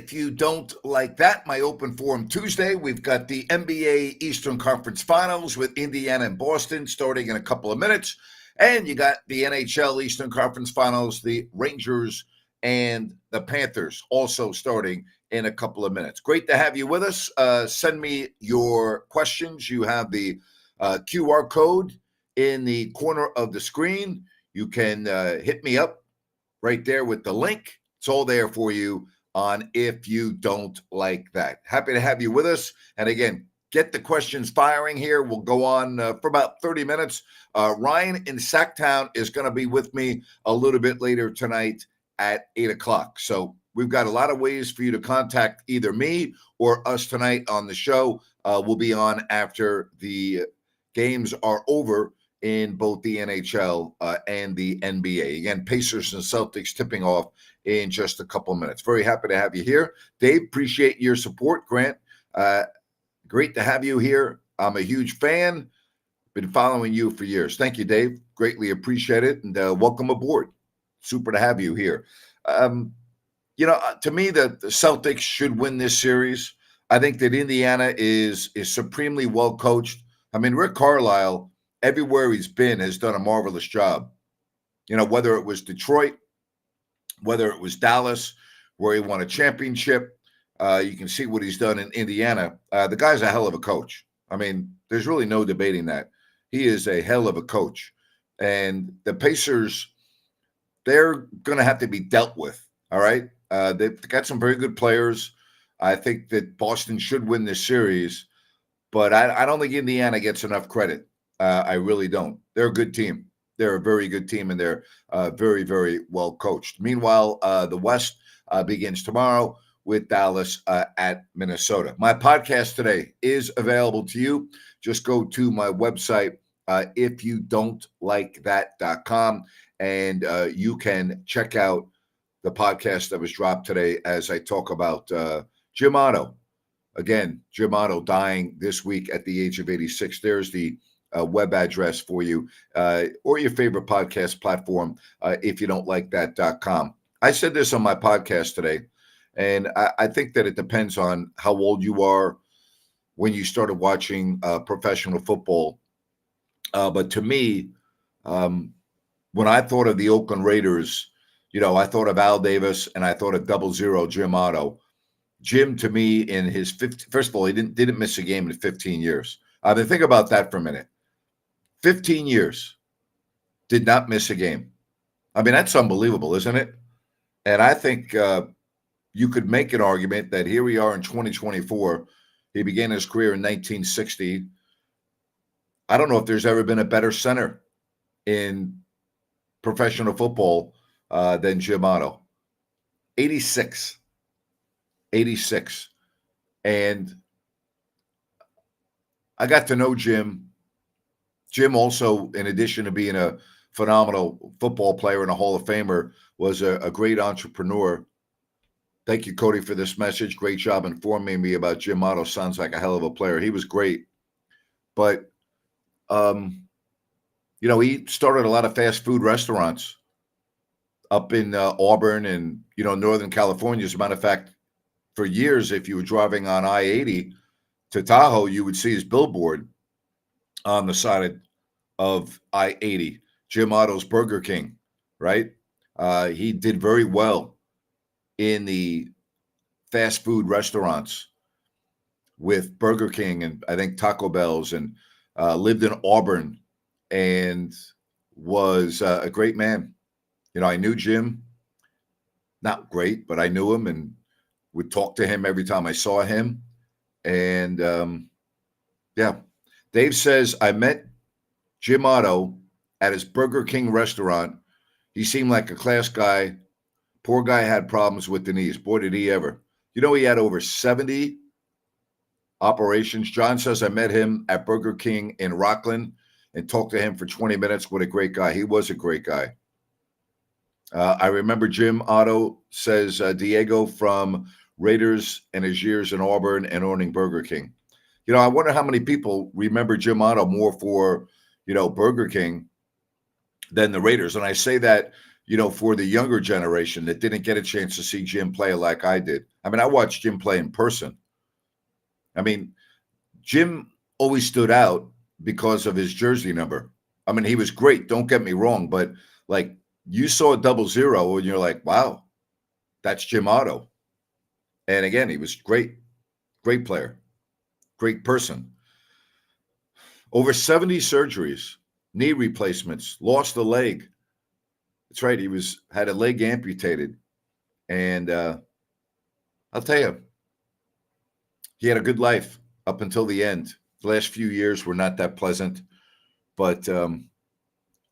if you don't like that, my open forum Tuesday, we've got the NBA Eastern Conference Finals with Indiana and Boston starting in a couple of minutes. And you got the NHL Eastern Conference Finals, the Rangers and the Panthers also starting in a couple of minutes. Great to have you with us. Send me your questions. You have the QR code in the corner of the screen. You can hit me up right there with the link. It's all there for you on If You Don't Like That. Happy to have you with us. And again, get the questions firing here. We'll go on for about 30 minutes. Ryan in Sacktown is going to be with me a little bit later tonight at 8 o'clock. So we've got a lot of ways for you to contact either me or us tonight on the show. We'll be on after the games are over in both the NHL and the NBA. Again, Pacers and Celtics tipping off in just a couple minutes. Very happy to have you here. Dave, appreciate your support. Grant, great to have you here. I'm a huge fan. Been following you for years. Thank you, Dave. Greatly appreciate it. And welcome aboard. Super to have you here. To me, the Celtics should win this series. I think that Indiana is supremely well coached. I mean, Rick Carlisle, everywhere he's been, has done a marvelous job. Whether it was Detroit, whether it was Dallas, where he won a championship, you can see what he's done in Indiana. The guy's a hell of a coach. I mean, there's really no debating that. He is a hell of a coach. And the Pacers, they're going to have to be dealt with, all right? They've got some very good players. I think that Boston should win this series, but I don't think Indiana gets enough credit. I really don't. They're a good team. They're a very good team, and they're very, very well coached. Meanwhile, the West begins tomorrow with Dallas at Minnesota. My podcast today is available to you. Just go to my website, ifyoudon'tlikethat.com, and you can check out the podcast that was dropped today as I talk about Jim Otto. Again, Jim Otto dying this week at the age of 86. There's the web address for you or your favorite podcast platform, ifyoudon'tlikethat.com. I said this on my podcast today, and I think that it depends on how old you are when you started watching professional football. But to me, when I thought of the Oakland Raiders, I thought of Al Davis and I thought of 00 Jim Otto. Jim, to me, in his first of all, he didn't miss a game in 15 years. Think about that for a minute. 15 years, did not miss a game. I mean, that's unbelievable, isn't it? And I think you could make an argument that here we are in 2024. He began his career in 1960. I don't know if there's ever been a better center in professional football than Jim Otto. 86. And I got to know Jim. Jim also, in addition to being a phenomenal football player and a Hall of Famer, was a great entrepreneur. Thank you, Cody, for this message. Great job informing me about Jim Otto. Sounds like a hell of a player. He was great. But, he started a lot of fast food restaurants up in Auburn and, Northern California. As a matter of fact, for years, if you were driving on I-80 to Tahoe, you would see his billboard on the side of I-80, Jim Otto's Burger King, right? He did very well in the fast food restaurants with Burger King and I think Taco Bell's, and lived in Auburn and was a great man. I knew Jim, not great, but I knew him and would talk to him every time I saw him. And Dave says, I met Jim Otto at his Burger King restaurant. He seemed like a class guy. Poor guy had problems with the knees. Boy, did he ever. He had over 70 operations. John says, I met him at Burger King in Rockland and talked to him for 20 minutes. What a great guy. He was a great guy. I remember Jim Otto, says Diego, from Raiders and his years in Auburn and owning Burger King. I wonder how many people remember Jim Otto more for, Burger King than the Raiders. And I say that for the younger generation that didn't get a chance to see Jim play like I did. I mean, I watched Jim play in person. I mean, Jim always stood out because of his jersey number. I mean, he was great. Don't get me wrong, but like you saw 00 and you're like, wow, that's Jim Otto. And again, he was great player, great person. Over 70 surgeries, knee replacements, lost a leg. That's right. He had a leg amputated. And I'll tell you, he had a good life up until the end. The last few years were not that pleasant. But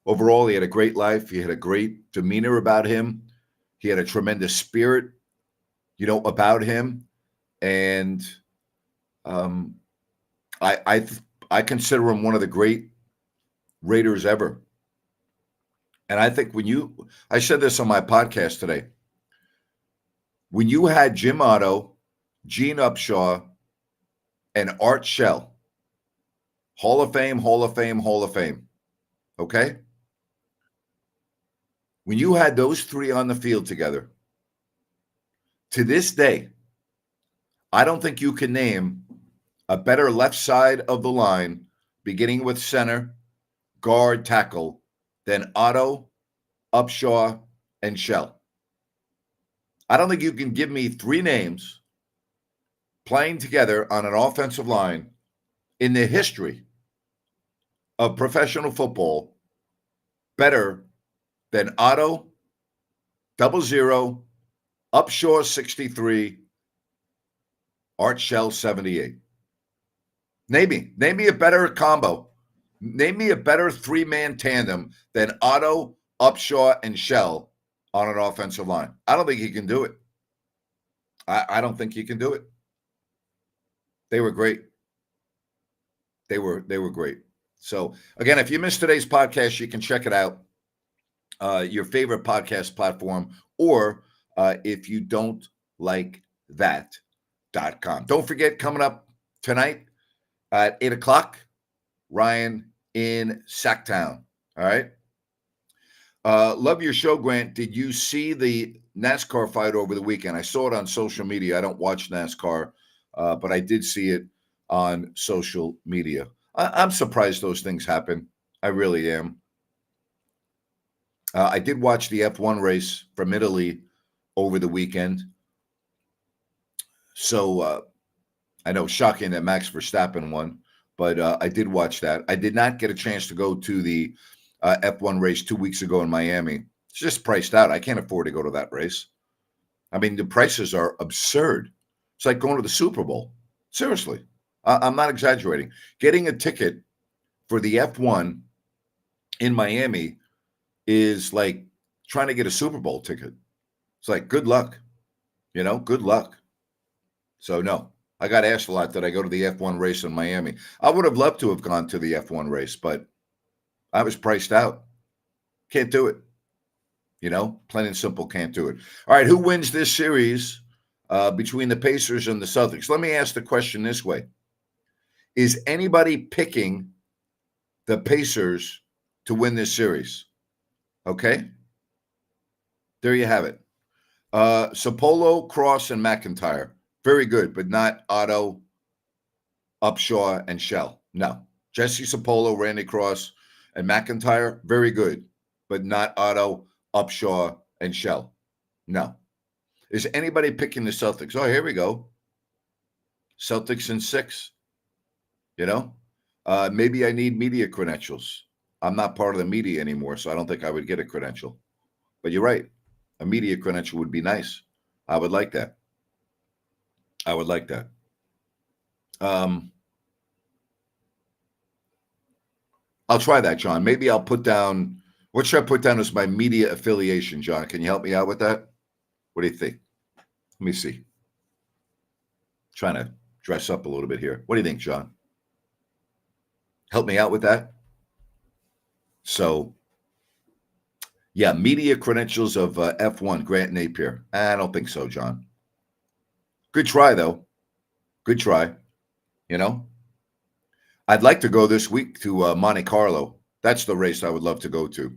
overall, he had a great life. He had a great demeanor about him. He had a tremendous spirit, about him. And I consider him one of the great Raiders ever. And I think I said this on my podcast today, when you had Jim Otto, Gene Upshaw, and Art Shell, Hall of Fame, Hall of Fame, Hall of Fame, okay? When you had those three on the field together, to this day, I don't think you can name a better left side of the line, beginning with center, guard, tackle, than Otto, Upshaw, and Shell. I don't think you can give me three names playing together on an offensive line in the history of professional football better than Otto, 00, Upshaw, 63, Art Shell, 78. Name me a better combo. Name me a better three-man tandem than Otto, Upshaw, and Shell on an offensive line. I don't think he can do it. I don't think he can do it. They were great. They were great. So, again, if you missed today's podcast, you can check it out, your favorite podcast platform, or if you don't like that.com. Don't forget, coming up tonight at 8 o'clock, Ryan in Sacktown. All right. Love your show, Grant. Did you see the NASCAR fight over the weekend? I saw it on social media. I don't watch NASCAR, but I did see it on social media. I'm surprised those things happen. I really am. I did watch the F1 race from Italy over the weekend. So I know, shocking that Max Verstappen won, but I did watch that. I did not get a chance to go to the F1 race 2 weeks ago in Miami. It's just priced out. I can't afford to go to that race. I mean, the prices are absurd. It's like going to the Super Bowl. Seriously. I'm not exaggerating. Getting a ticket for the F1 in Miami is like trying to get a Super Bowl ticket. It's like, good luck. Good luck. So, no, I got asked a lot that I go to the F1 race in Miami. I would have loved to have gone to the F1 race, but I was priced out. Can't do it. Plain and simple, can't do it. All right, who wins this series between the Pacers and the Celtics? Let me ask the question this way. Is anybody picking the Pacers to win this series? Okay. There you have it. Sapolo, Cross, and McIntyre. Very good, but not Otto, Upshaw, and Shell. No. Jesse Sapolo, Randy Cross, and McIntyre, very good, but not Otto, Upshaw, and Shell. No. Is anybody picking the Celtics? Oh, here we go. Celtics in 6. Maybe I need media credentials. I'm not part of the media anymore, so I don't think I would get a credential. But you're right. A media credential would be nice. I would like that. I'll try that, John. Maybe I'll put down, what should I put down as my media affiliation, John? Can you help me out with that? What do you think? Let me see. Trying to dress up a little bit here. What do you think, John? Help me out with that? So, yeah, media credentials of F1, Grant Napier. I don't think so, John. Good try, though. Good try. I'd like to go this week to Monte Carlo. That's the race I would love to go to.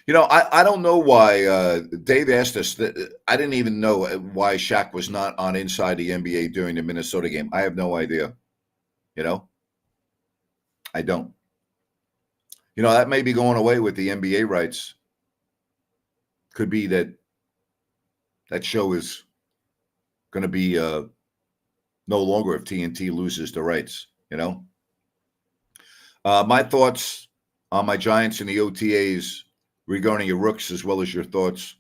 I don't know why Dave asked us that. I didn't even know why Shaq was not on Inside the NBA during the Minnesota game. I have no idea. You know, I don't. That may be going away with the NBA rights. Could be that show is going to be no longer if TNT loses the rights. My thoughts on my Giants and the OTAs regarding your Rooks, as well as your thoughts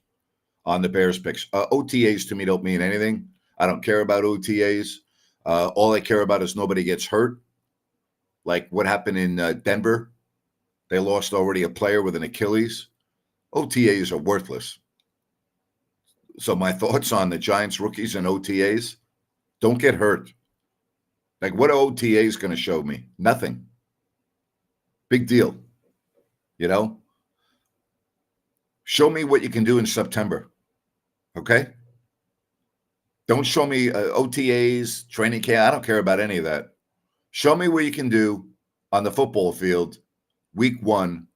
on the Bears picks. OTAs to me don't mean anything. I don't care about OTAs. All I care about is nobody gets hurt. Like what happened in Denver. They lost already a player with an Achilles. OTAs are worthless. So my thoughts on the Giants rookies and OTAs, don't get hurt. Like what are OTAs going to show me? Nothing. Big deal. Show me what you can do in September. Okay? Don't show me OTAs, training camp. I don't care about any of that. Show me what you can do on the football field week 1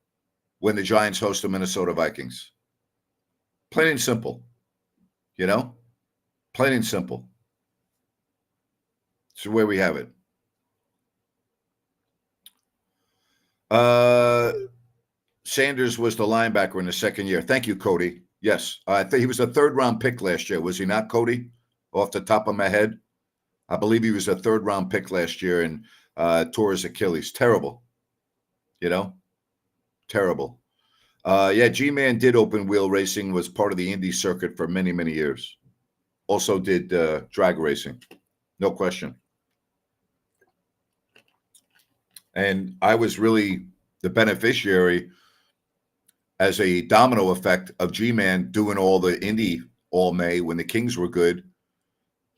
when the Giants host the Minnesota Vikings. Plain and simple. Plain and simple. So where we have it. Sanders was the linebacker in the second year. Thank you, Cody. Yes. I think he was a 3rd-round pick last year. Was he not, Cody? Off the top of my head. I believe he was a 3rd-round pick last year and tore his Achilles. Terrible. Terrible. G-Man did open wheel racing, was part of the Indy circuit for many, many years. Also did drag racing. No question. And I was really the beneficiary as a domino effect of G-Man doing all the Indy all May when the Kings were good.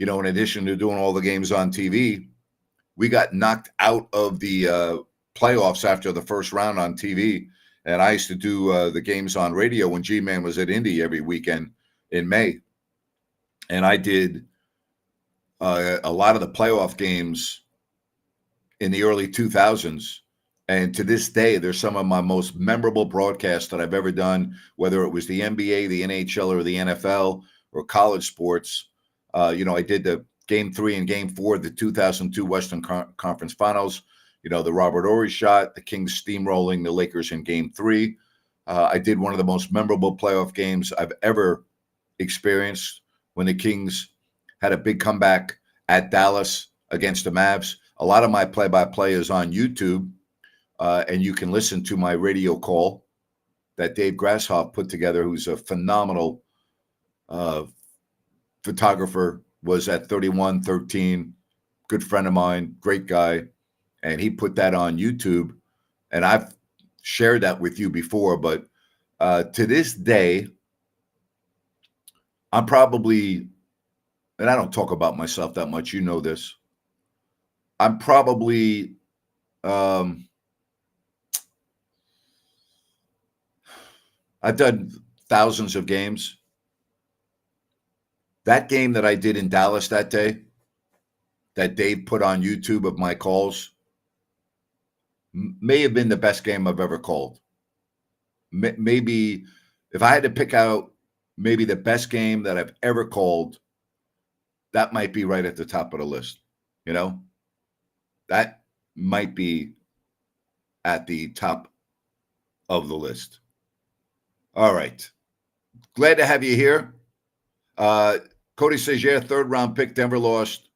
In addition to doing all the games on TV, we got knocked out of the playoffs after the first round on TV. And I used to do the games on radio when G-Man was at Indy every weekend in May. And I did a lot of the playoff games in the early 2000s. And to this day, they're some of my most memorable broadcasts that I've ever done, whether it was the NBA, the NHL, or the NFL, or college sports. I did the Game 3 and Game 4 of the 2002 Western Conference Finals. The Robert Horry shot, the Kings steamrolling the Lakers in Game 3. I did one of the most memorable playoff games I've ever experienced when the Kings had a big comeback at Dallas against the Mavs. A lot of my play-by-play is on YouTube. And you can listen to my radio call that Dave Grasshoff put together, who's a phenomenal photographer, was at 3113, good friend of mine, great guy. And he put that on YouTube. And I've shared that with you before. But to this day, I'm probably, and I don't talk about myself that much, you know this, I'm probably I've done thousands of games. That game that I did in Dallas that day, that Dave put on YouTube of my calls, may have been the best game I've ever called. Maybe if I had to pick out maybe the best game that I've ever called, that might be right at the top of the list. That might be at the top of the list. All right. Glad to have you here. Cody says, 3rd-round pick. Denver lost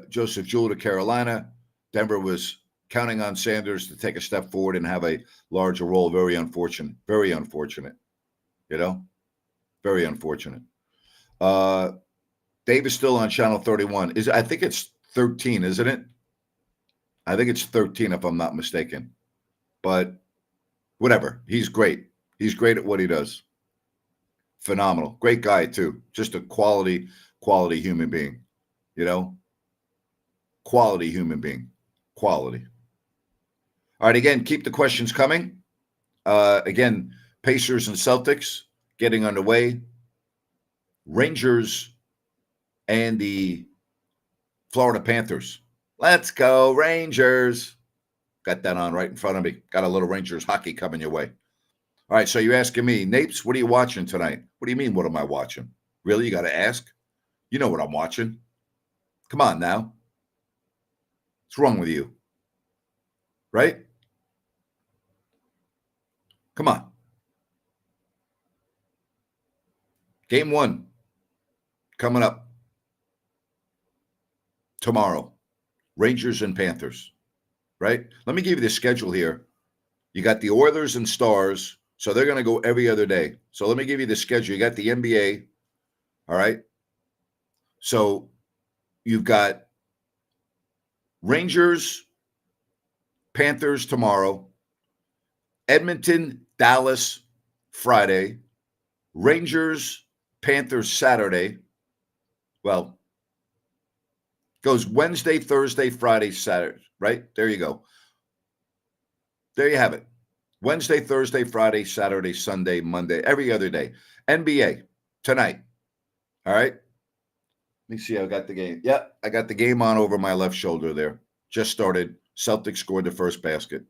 Joseph Jewell to Carolina. Denver was counting on Sanders to take a step forward and have a larger role. Very unfortunate. Very unfortunate. Very unfortunate. Dave is still on Channel 31. I think it's 13, isn't it? I think it's 13 if I'm not mistaken. But whatever. He's great. He's great at what he does. Phenomenal. Great guy, too. Just a quality human being. Quality human being. Quality. All right, again, keep the questions coming. Again, Pacers and Celtics getting underway. Rangers and the Florida Panthers. Let's go, Rangers. Got that on right in front of me. Got a little Rangers hockey coming your way. All right, so you're asking me, Napes, what are you watching tonight? What do you mean, what am I watching? Really? You got to ask? You know what I'm watching. Come on now. What's wrong with you? Right? Come on. Game 1 coming up tomorrow. Rangers and Panthers, right? Let me give you the schedule here. You got the Oilers and Stars, so they're going to go every other day. So let me give you the schedule. You got the NBA, all right? So you've got Rangers, Panthers tomorrow, Edmonton, Dallas Friday, Rangers, Panthers Saturday. Well, goes Wednesday, Thursday, Friday, Saturday, right? There you go. There you have it. Wednesday, Thursday, Friday, Saturday, Sunday, Monday, every other day. NBA tonight. All right. Let me see. I got the game. Yeah, I got the game on over my left shoulder there. Just started. Celtics scored the first basket.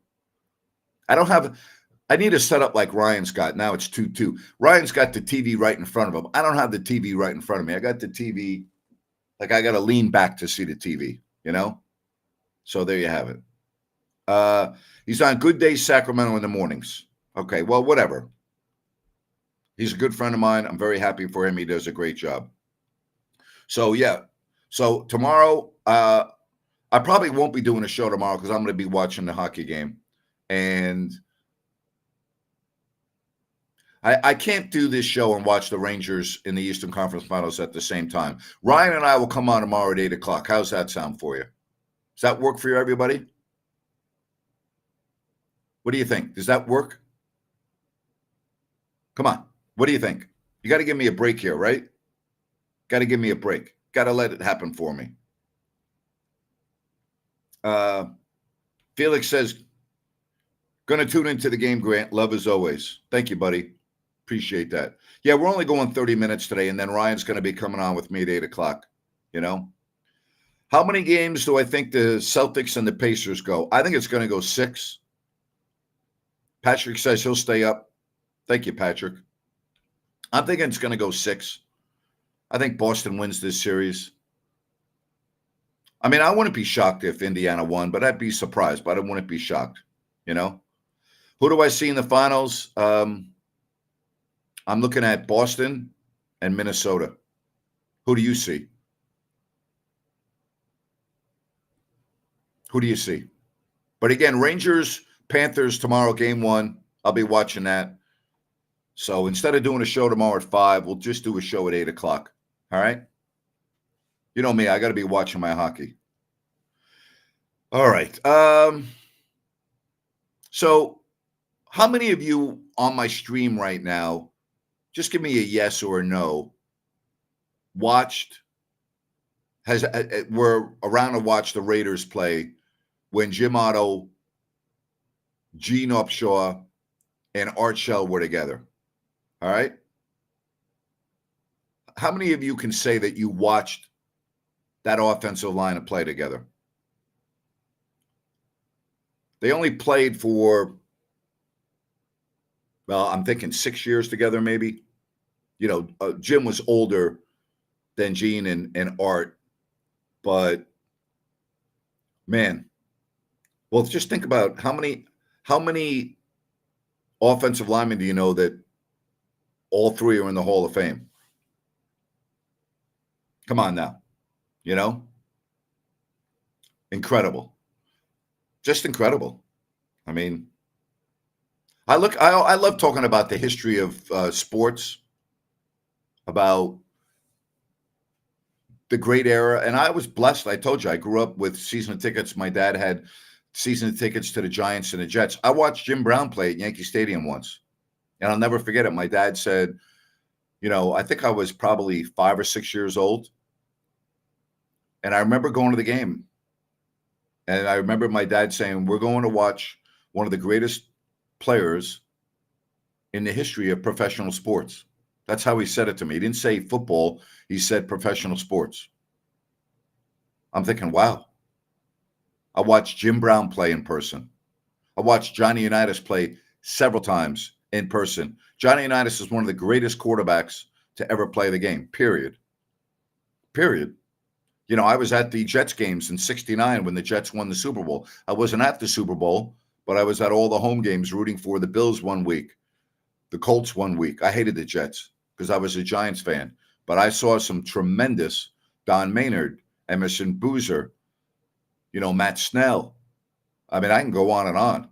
I need to set up like Ryan's got. Now it's 2-2. Ryan's got the TV right in front of him. I don't have the TV right in front of me. I got the TV, like I got to lean back to see the TV, you know? So there you have it. He's on Good Day Sacramento in the mornings. Okay, well, whatever. He's a good friend of mine. I'm very happy for him. He does a great job. So, yeah. So tomorrow, I probably won't be doing a show tomorrow because I'm going to be watching the hockey game. And I can't do this show and watch the Rangers in the Eastern Conference Finals at the same time. Ryan and I will come on tomorrow at 8 o'clock. How's that sound for you? Does that work for you, everybody? What do you think? Does that work? Come on. What do you think? You got to give me a break here, right? Got to give me a break. Got to let it happen for me. Felix says, going to tune into the game, Grant. Love as always. Thank you, buddy. Appreciate that. Yeah, we're only going 30 minutes today, and then Ryan's going to be coming on with me at 8 o'clock, you know? How many games do I think the Celtics and the Pacers go? I think it's going to go 6. Patrick says he'll stay up. Thank you, Patrick. I'm thinking it's going to go 6. I think Boston wins this series. I mean, I wouldn't be shocked if Indiana won, but I'd be surprised, but I wouldn't be shocked, you know? Who do I see in the finals? I'm looking at Boston and Minnesota. Who do you see? Who do you see? But again, Rangers, Panthers tomorrow, game 1. I'll be watching that. So instead of doing a show tomorrow at 5, we'll just do a show at 8 o'clock. All right? You know me, I got to be watching my hockey. All right. So how many of you on my stream right now, just give me a yes or a no, were around to watch the Raiders play when Jim Otto, Gene Upshaw, and Art Shell were together? All right? How many of you can say that you watched that offensive line and play together? They only played for, well, I'm thinking 6 years together, maybe. You know, Jim was older than Gene and Art, but man, well, just think about how many offensive linemen do you know that all 3 are in the Hall of Fame? Come on now, you know? Incredible. Just incredible. I mean, I love talking about the history of sports, about the great era. And I was blessed. I told you, I grew up with season tickets. My dad had season tickets to the Giants and the Jets. I watched Jim Brown play at Yankee Stadium once, and I'll never forget it. My dad said, you know, I think I was probably 5 or 6 years old. And I remember going to the game. And I remember my dad saying, we're going to watch one of the greatest players in the history of professional sports. That's how he said it to me. He didn't say football. He said professional sports. I'm thinking, wow. I watched Jim Brown play in person. I watched Johnny Unitas play several times in person. Johnny Unitas is one of the greatest quarterbacks to ever play the game, period. Period. You know, I was at the Jets games in '69 when the Jets won the Super Bowl. I wasn't at the Super Bowl, but I was at all the home games rooting for the Bills one week, the Colts one week. I hated the Jets because I was a Giants fan, but I saw some tremendous Don Maynard, Emerson Boozer, Matt Snell. I mean, I can go on and on.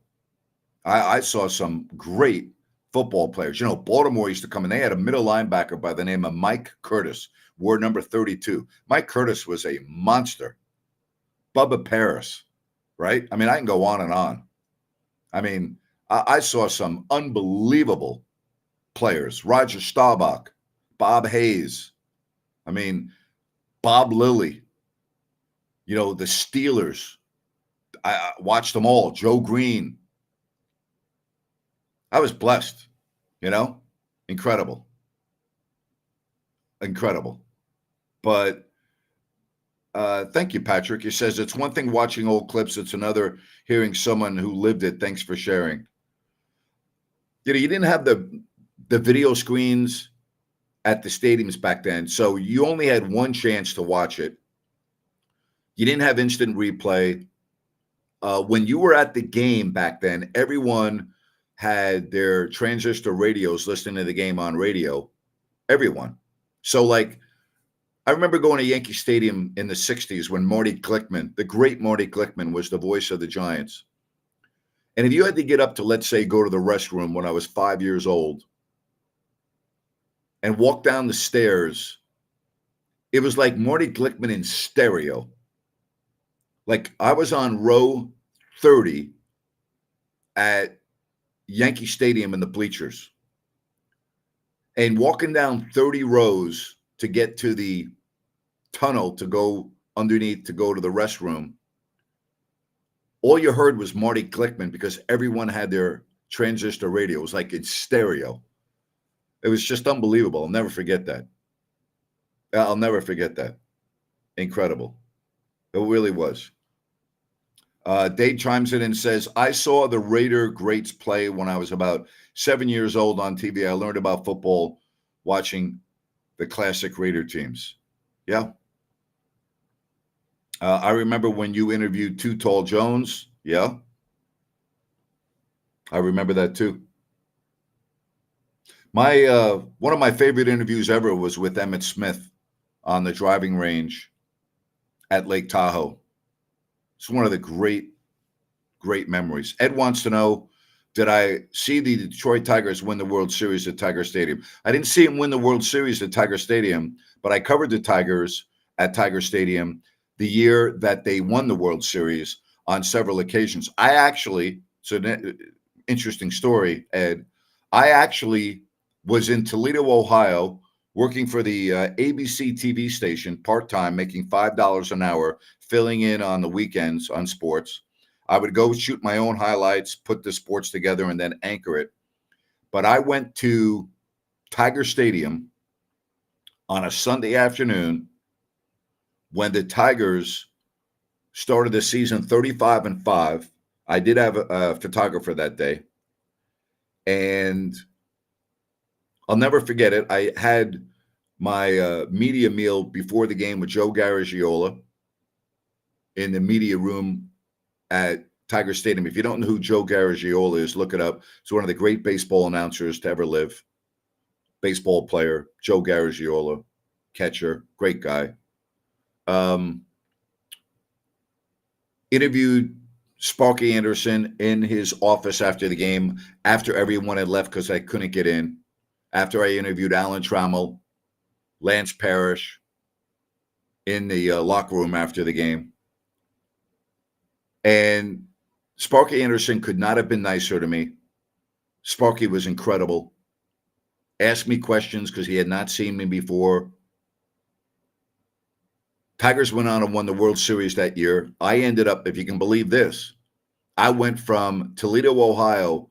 I saw some great football players. Baltimore used to come in. They had a middle linebacker by the name of Mike Curtis, wore number 32. Mike Curtis was a monster. Bubba Paris, right? I mean, I can go on and on. I mean, I saw some unbelievable players. Roger Staubach, Bob Hayes. I mean, Bob Lilly. The Steelers. I watched them all. Joe Green. I was blessed, incredible. Incredible. But thank you, Patrick. He says, it's one thing watching old clips. It's another hearing someone who lived it. Thanks for sharing. You didn't have the video screens at the stadiums back then. So you only had one chance to watch it. You didn't have instant replay. When you were at the game back then, everyone had their transistor radios listening to the game on radio. Everyone. So, I remember going to Yankee Stadium in the 60s when Marty Glickman, the great Marty Glickman, was the voice of the Giants. And if you had to get up to, let's say, go to the restroom when I was 5 years old and walk down the stairs, it was like Marty Glickman in stereo. Like I was on row 30 at Yankee Stadium in the bleachers and walking down 30 rows to get to the tunnel to go underneath to go to the restroom. All you heard was Marty Glickman because everyone had their transistor radio. It was like in stereo. It was just unbelievable. I'll never forget that. I'll never forget that. Incredible. It really was. Dave chimes in and says, I saw the Raider greats play when I was about 7 years old on TV. I learned about football watching the classic Raider teams. Yeah. I remember when you interviewed Too Tall Jones. Yeah. I remember that too. One of my favorite interviews ever was with Emmitt Smith on the driving range at Lake Tahoe. It's one of the great, great memories. Ed wants to know, did I see the Detroit Tigers win the World Series at Tiger Stadium? I didn't see them win the World Series at Tiger Stadium, but I covered the Tigers at Tiger Stadium the year that they won the World Series on several occasions. It's an interesting story, Ed. I actually was in Toledo, Ohio, working for the ABC TV station part-time, making $5 an hour, filling in on the weekends on sports. I would go shoot my own highlights, put the sports together, and then anchor it. But I went to Tiger Stadium on a Sunday afternoon when the Tigers started the season 35-5. I did have a photographer that day. And I'll never forget it. I had my media meal before the game with Joe Garagiola in the media room at Tiger Stadium. If you don't know who Joe Garagiola is, look it up. He's one of the great baseball announcers to ever live. Baseball player, Joe Garagiola, catcher, great guy. Interviewed Sparky Anderson in his office after the game, after everyone had left because I couldn't get in. After I interviewed Alan Trammell, Lance Parrish in the locker room after the game. And Sparky Anderson could not have been nicer to me. Sparky was incredible. Asked me questions because he had not seen me before. Tigers went on and won the World Series that year. I ended up, if you can believe this, I went from Toledo, Ohio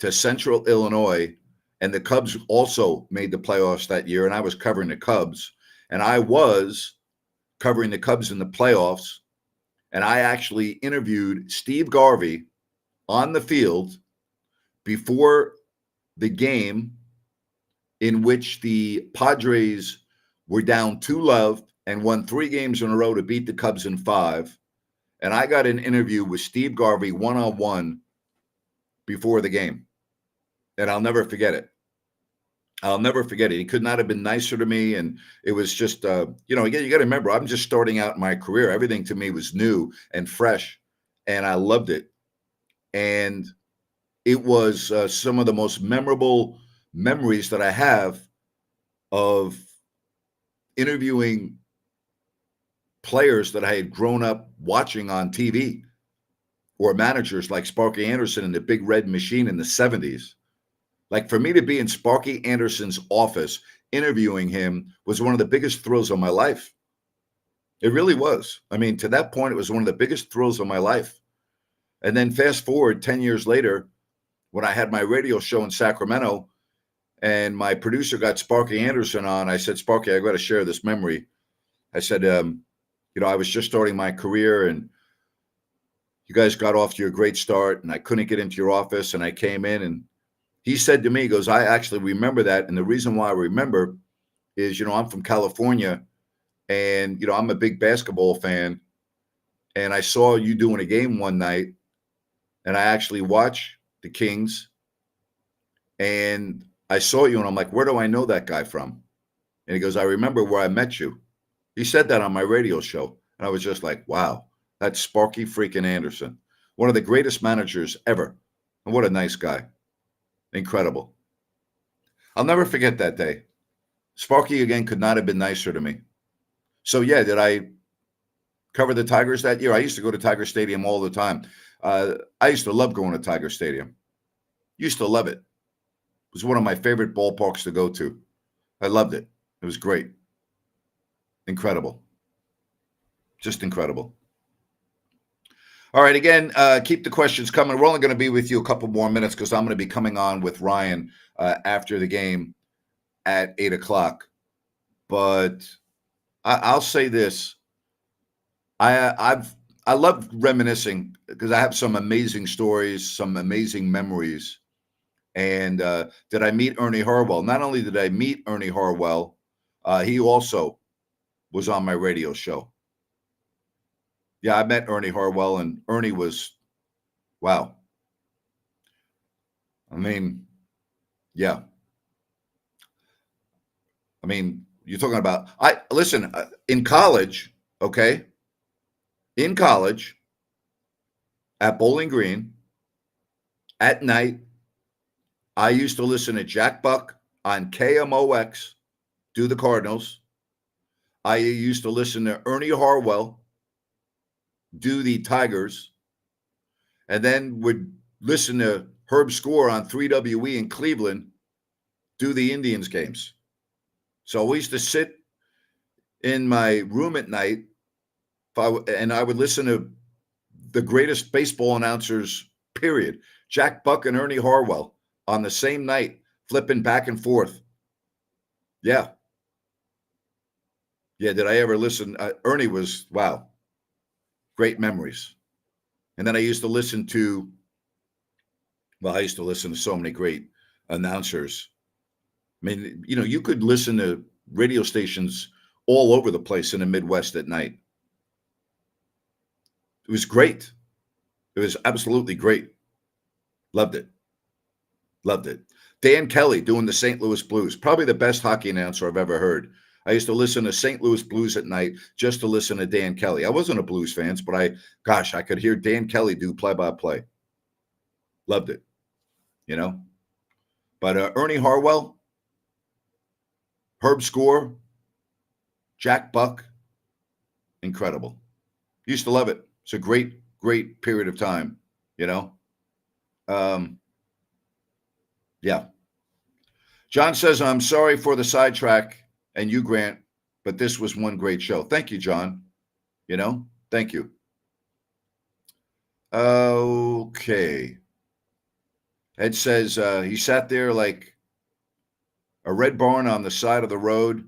to Central Illinois, and the Cubs also made the playoffs that year, and I was covering the Cubs. And I was covering the Cubs in the playoffs, and I actually interviewed Steve Garvey on the field before the game in which the Padres were down 2-love and won 3 games in a row to beat the Cubs in 5. And I got an interview with Steve Garvey one-on-one before the game. And I'll never forget it. I'll never forget it. He could not have been nicer to me. And it was just, you got to remember, I'm just starting out in my career. Everything to me was new and fresh. And I loved it. And it was some of the most memorable memories that I have of interviewing players that I had grown up watching on TV, or managers like Sparky Anderson in the Big Red Machine in the 70s. Like, for me to be in Sparky Anderson's office interviewing him was one of the biggest thrills of my life. It really was. I mean, to that point, it was one of the biggest thrills of my life. And then fast forward 10 years later, when I had my radio show in Sacramento and my producer got Sparky Anderson on, I said, Sparky, I got to share this memory. I said, I was just starting my career and you guys got off to a great start and I couldn't get into your office, and I came in and he said to me, he goes, I actually remember that. And the reason why I remember is, I'm from California and, I'm a big basketball fan. And I saw you doing a game one night and I actually watched the Kings and I saw you and I'm like, where do I know that guy from? And he goes, I remember where I met you. He said that on my radio show. And I was just like, wow, that's Sparky freaking Anderson. One of the greatest managers ever. And what a nice guy. Incredible. I'll never forget that day. Sparky, again, could not have been nicer to me. So, yeah, did I cover the Tigers that year? I used to go to Tiger Stadium all the time. I used to love going to Tiger Stadium. Used to love it. It was one of my favorite ballparks to go to. I loved it. It was great. Incredible. Just incredible. All right, again, keep the questions coming. We're only going to be with you a couple more minutes because I'm going to be coming on with Ryan after the game at 8 o'clock. But I'll say this. I love reminiscing because I have some amazing stories, some amazing memories. And did I meet Ernie Harwell? Not only did I meet Ernie Harwell, he also was on my radio show. Yeah, I met Ernie Harwell, and Ernie was, wow. I mean, yeah. I mean, you're talking about, listen, in college, okay? In college, at Bowling Green, at night, I used to listen to Jack Buck on KMOX, do the Cardinals. I used to listen to Ernie Harwell, do the Tigers, and then would listen to Herb Score on 3WE in Cleveland, do the Indians games. So we used to sit in my room at night, and I would listen to the greatest baseball announcers, period. Jack Buck and Ernie Harwell on the same night, flipping back and forth. Yeah. Yeah, did I ever listen? Ernie was, wow. Great memories. And then I used to listen to so many great announcers. I mean, you could listen to radio stations all over the place in the Midwest at night. It was great. It was absolutely great. Loved it. Loved it. Dan Kelly doing the St. Louis Blues, probably the best hockey announcer I've ever heard. I used to listen to St. Louis Blues at night just to listen to Dan Kelly. I wasn't a Blues fan, but I could hear Dan Kelly do play-by-play. Loved it, But Ernie Harwell, Herb Score, Jack Buck, incredible. Used to love it. It's a great, great period of time, Yeah. John says, I'm sorry for the sidetrack and you, Grant, but this was one great show. Thank you, John. Thank you. Okay. Ed says he sat there like a red barn on the side of the road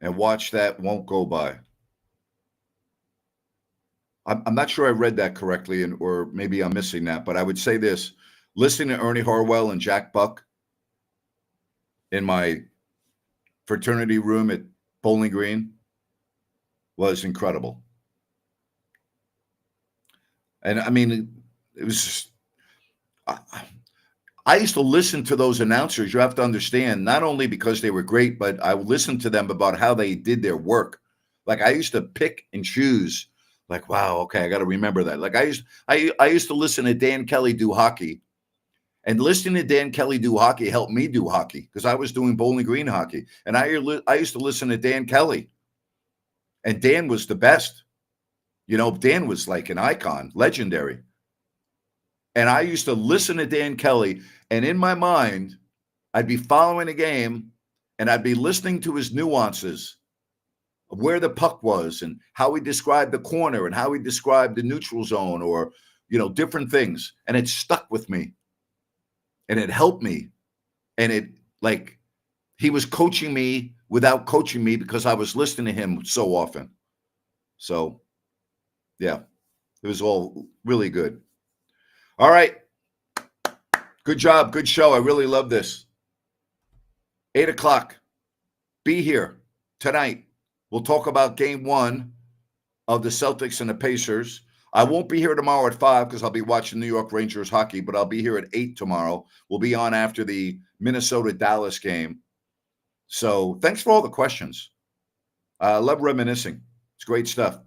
and watched that won't go by. I'm not sure I read that correctly, or maybe I'm missing that, but I would say this. listening to Ernie Harwell and Jack Buck in my fraternity room at Bowling Green was incredible. And I mean, it was just, I used to listen to those announcers. You have to understand, not only because they were great, but I listened to them about how they did their work. Like I used to pick and choose. Like, wow, okay, I got to remember that. Like I used to listen to Dan Kelly do hockey, and listening to Dan Kelly do hockey helped me do hockey because I was doing Bowling Green hockey, and I used to listen to Dan Kelly, and Dan was the best. You know, Dan was like an icon, legendary. And I used to listen to Dan Kelly, and in my mind, I'd be following a game and I'd be listening to his nuances of where the puck was and how he described the corner and how he described the neutral zone or, you know, different things. And it stuck with me and it helped me. And it, like, he was coaching me without coaching me because I was listening to him so often. So, yeah, it was all really good. All right. Good job. Good show. I really love this. 8 o'clock. Be here tonight. We'll talk about game 1 of the Celtics and the Pacers. I won't be here tomorrow at 5 because I'll be watching New York Rangers hockey, but I'll be here at 8 tomorrow. We'll be on after the Minnesota-Dallas game. So thanks for all the questions. I love reminiscing. It's great stuff.